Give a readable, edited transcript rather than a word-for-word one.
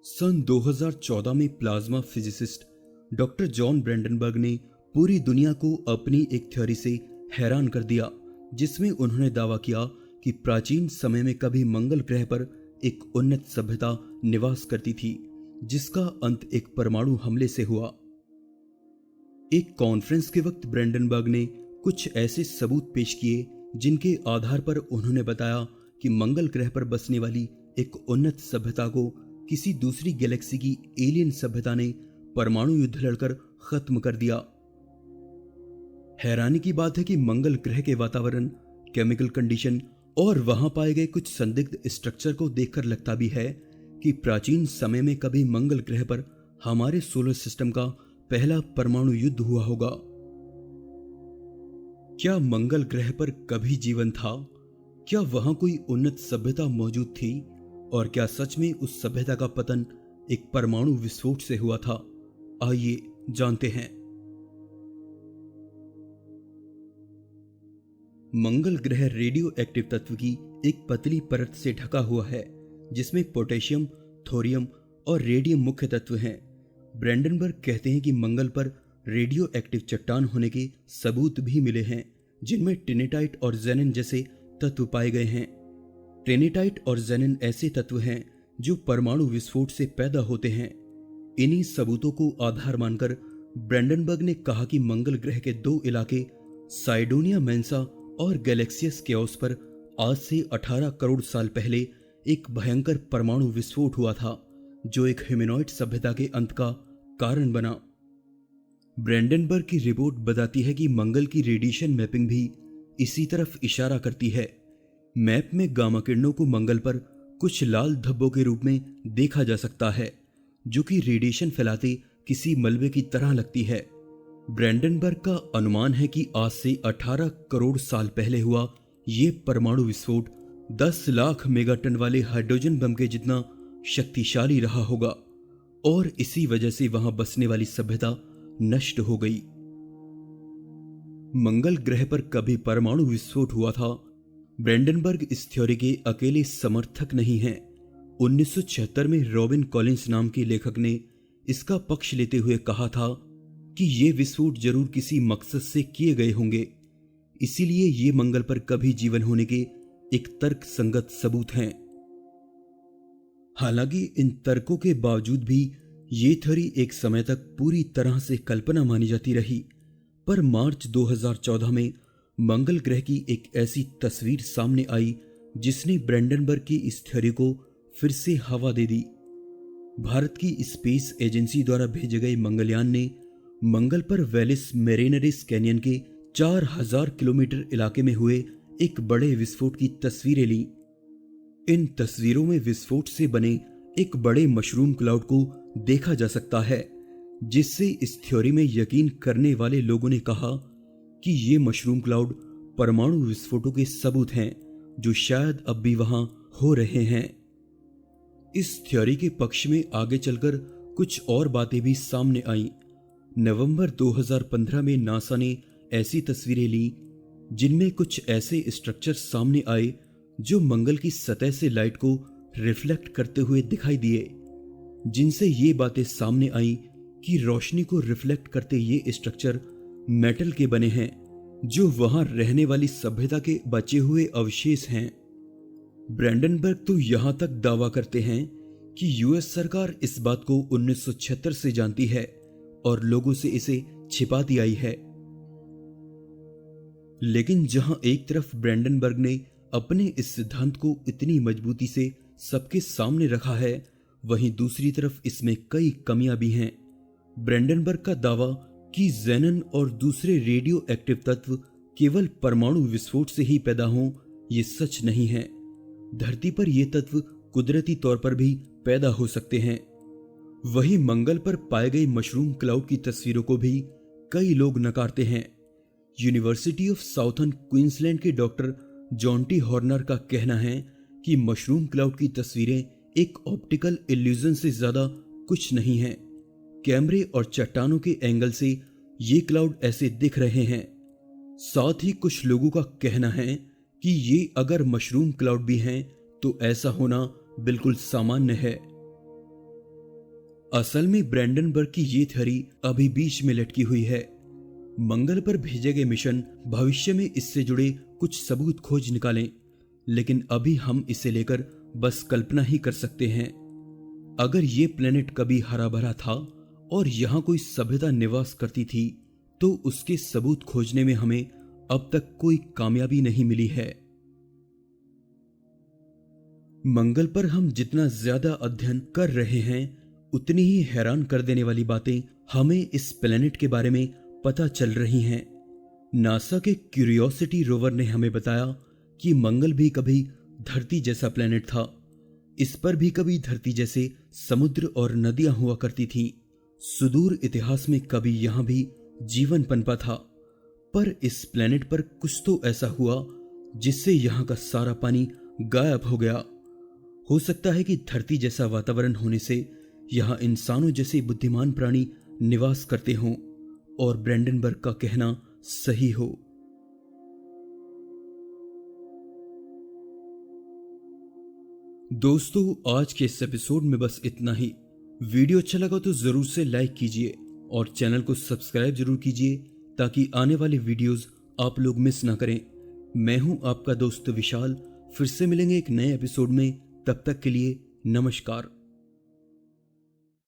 सन 2014 में plasma physicist doctor John Brandenburg ने पूरी दुनिया को अपनी एक थ्योरी से हैरान कर दिया, जिसमें उन्होंने दावा किया कि प्राचीन समय में कभी मंगल ग्रह पर एक उन्नत सभ्यता निवास करती थी, जिसका अंत एक परमाणु हमले से हुआ। एक कॉन्फ्रेंस के वक्त ब्रैंडनबर्ग ने कुछ ऐसे सबूत पेश किए जिनके आधार पर उन्होंने बताया कि मंगल ग्रह पर बसने वाली एक उन्नत सभ्यता को किसी दूसरी गैलेक्सी की एलियन सभ्यता ने परमाणु युद्ध लड़कर खत्म कर दिया। हैरानी की बात है कि मंगल ग्रह के वातावरण, केमिकल कंडीशन और वहां पाए गए कुछ संदिग्ध स्ट्रक्चर को देखकर लगता भी है कि प्राचीन समय में कभी मंगल ग्रह पर हमारे सोलर सिस्टम का पहला परमाणु युद्ध हुआ होगा। क्या मंगल ग्रह पर कभी जीवन था? क्या वहां कोई उन्नत सभ्यता मौजूद थी? और क्या सच में उस सभ्यता का पतन एक परमाणु विस्फोट से हुआ था? आइए जानते हैं। मंगल ग्रह रेडियो एक्टिव तत्व की एक पतली परत से ढका हुआ है, जिसमें पोटेशियम, थोरियम और रेडियम मुख्य तत्व हैं। ब्रैंडनबर्ग कहते हैं कि मंगल पर रेडियो एक्टिव चट्टान होने के सबूत भी मिले हैं, जिनमें टिनेटाइट और जेनिन जैसे तत्व पाए गए हैं। टिनेटाइट और जेनिन ऐसे तत्व हैं जो परमाणु विस्फोट से पैदा होते हैं। इन्हीं सबूतों को आधार मानकर ब्रैंडनबर्ग ने कहा कि मंगल ग्रह के दो इलाके साइडोनिया मेंसा और गैलेक्सियस केओस पर आज से 18 करोड़ साल पहले एक भयंकर परमाणु विस्फोट हुआ था, जो एक ह्यूमैनॉइड सभ्यता के अंत का कारण बना। ब्रैंडनबर्ग की रिपोर्ट बताती है कि मंगल की रेडिएशन मैपिंग भी इसी तरफ इशारा करती है। मैप में गामा किरणों को मंगल पर कुछ लाल धब्बों के रूप में देखा जा सकता है, जो कि रेडिएशन फैलाते किसी मलबे की तरह लगती है। ब्रैंडनबर्ग का अनुमान है कि आज से 18 करोड़ साल पहले हुआ ये परमाणु विस्फोट 10 लाख मेगाटन वाले हाइड्रोजन बम के जितना शक्तिशाली रहा होगा, और इसी वजह से वहां बसने वाली सभ्यता नष्ट हो गई। मंगल ग्रह पर कभी परमाणु विस्फोट हुआ था। ब्रैंडनबर्ग इस थ्योरी के अकेले समर्थक नहीं हैं। 1976 में रॉबिन कॉलिंस नाम के लेखक ने इसका पक्ष लेते हुए कहा था कि ये विस्फोट जरूर किसी मकसद से किए गए होंगे, इसीलिए ये मंगल पर कभी जीवन होने के एक तर्क संगत सबूत हैं। हालांकि इन तर्कों के बावजूद भी ये थ्योरी एक समय तक पूरी तरह से कल्पना मानी जाती रही, पर मार्च 2014 में मंगल ग्रह की एक ऐसी तस्वीर सामने आई जिसने ब्रैंडनबर्ग की इस थ्योरी को फिर से हवा दे दी। भारत की स्पेस एजेंसी द्वारा भेजे गए मंगलयान ने मंगल पर वेलिस मेरिनरिस कैनियन के 4000 किलोमीटर इलाके में हुए एक बड़े विस्फोट की तस्वीरें ली। इन तस्वीरों में विस्फोट से बने एक बड़े मशरूम क्लाउड को देखा जा सकता है, जिससे इस थ्योरी में यकीन करने वाले लोगों ने कहा कि ये मशरूम क्लाउड परमाणु विस्फोटों के सबूत हैं, जो शायद अब भी वहां हो रहे हैं। इस थ्योरी के पक्ष में आगे चलकर कुछ और बातें भी सामने आईं। नवंबर 2015 में नासा ने ऐसी तस्वीरें ली जिनमें कुछ ऐसे स्ट्रक्चर सामने आए जो मंगल की सतह से लाइट को रिफ्लेक्ट करते हुए दिखाई दिए, जिनसे ये बातें सामने आई कि रोशनी को रिफ्लेक्ट करते ये स्ट्रक्चर मेटल के बने हैं, जो वहां रहने वाली सभ्यता के बचे हुए अवशेष हैं। ब्रैंडनबर्ग तो यहां तक दावा करते हैं कि यूएस सरकार इस बात को 1976 से जानती है और लोगों से इसे छिपाती आई है। लेकिन जहां एक तरफ ब्रैंडनबर्ग ने अपने इस सिद्धांत को इतनी मजबूती से सबके सामने रखा है, वहीं दूसरी तरफ इसमें कई कमियां भी हैं। ब्रैंडनबर्ग का दावा कि जेनन और दूसरे रेडियो एक्टिव तत्व केवल परमाणु विस्फोट से ही पैदा हों, ये सच नहीं है। धरती पर ये तत्व कुदरती तौर पर भी पैदा हो सकते हैं। वहीं मंगल पर पाए गए मशरूम क्लाउड की तस्वीरों को भी कई लोग नकारते हैं। यूनिवर्सिटी ऑफ साउथर्न क्वींसलैंड के डॉक्टर जॉन्टी हॉर्नर का कहना है कि मशरूम क्लाउड की तस्वीरें एक ऑप्टिकल इल्यूजन से ज्यादा कुछ नहीं है। कैमरे और चट्टानों के एंगल से ये क्लाउड ऐसे दिख रहे हैं। साथ ही कुछ लोगों का कहना है कि ये अगर मशरूम क्लाउड भी हैं तो ऐसा होना बिल्कुल सामान्य है। असल में ब्रैंडनबर्ग की ये थ्योरी अभी बीच में लटकी हुई है। मंगल पर भेजे गए मिशन भविष्य में इससे जुड़े कुछ सबूत खोज निकालें, लेकिन अभी हम इसे लेकर बस कल्पना ही कर सकते हैं। अगर ये प्लेनेट कभी हरा भरा था और यहाँ कोई सभ्यता निवास करती थी, तो उसके सबूत खोजने में हमें अब तक कोई कामयाबी नहीं मिली है। मंगल पर हम जितना ज्यादा अध्ययन कर रहे हैं, उतनी ही हैरान कर देने वाली बातें हमें इस प्लेनेट के बारे में पता चल रही हैं। नासा के क्यूरियोसिटी रोवर ने हमें बताया कि मंगल भी कभी धरती जैसा प्लेनेट था। इस पर भी कभी धरती जैसे समुद्र और नदियां हुआ करती थीं। सुदूर इतिहास में कभी यहां भी जीवन पनपा था, पर इस प्लेनेट पर कुछ तो ऐसा हुआ जिससे यहां का सारा पानी गायब हो गया। हो सकता है कि धरती जैसा वातावरण होने से यहां इंसानों जैसे बुद्धिमान प्राणी निवास करते हों और ब्रैंडनबर्ग का कहना सही हो। दोस्तों, आज के इस एपिसोड में बस इतना ही। वीडियो अच्छा लगा तो जरूर से लाइक कीजिए और चैनल को सब्सक्राइब जरूर कीजिए ताकि आने वाले वीडियोस आप लोग मिस ना करें। मैं हूं आपका दोस्त विशाल। फिर से मिलेंगे एक नए एपिसोड में। तब तक के लिए नमस्कार।